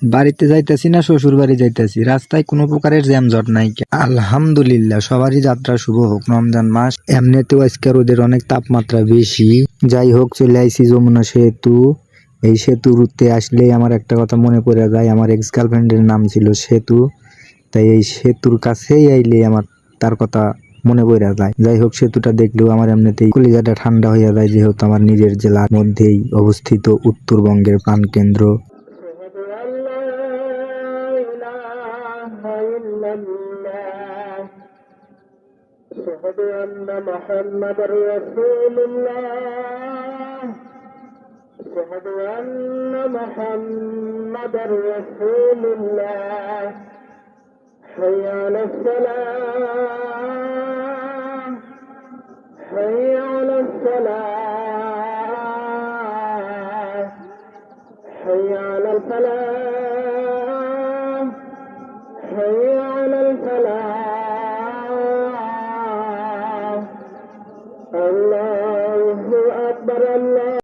বাড়িতে যাইতেছি না শ্বশুর বাড়ি যাইতেছি, রাস্তায় কোনো প্রকারের জ্যামজট নাই। আলহামদুলিল্লাহ, সবারই যাত্রা শুভ হোক। রমজান মাস, এমনিতেও আজকে রোদের অনেক তাপমাত্রা বেশি। যাই হোক, চলে আইছি যমুনা সেতু। এই সেতুতে আসলেই আমার একটা কথা মনে পড়ে যায়, আমার এক্স গার্লফ্রেন্ডের নাম ছিল সেতু। তাই এই সেতুর কাছেই আইলে আমার তার কথা মনে পড়ে যায়। যাই হোক, সেতুটা দেখলেও আমার এমনিতেই কলিজাটা ঠান্ডা হয়ে যায়, যেহেতু আমার নিজের জেলার মধ্যেই অবস্থিত উত্তরবঙ্গের প্রাণকেন্দ্র। أشهد أن محمد رسول الله أشهد أن محمد رسول الله حي على الصلاة حي على الصلاة حي على الفلاح حي على الفلاح الله أكبر الله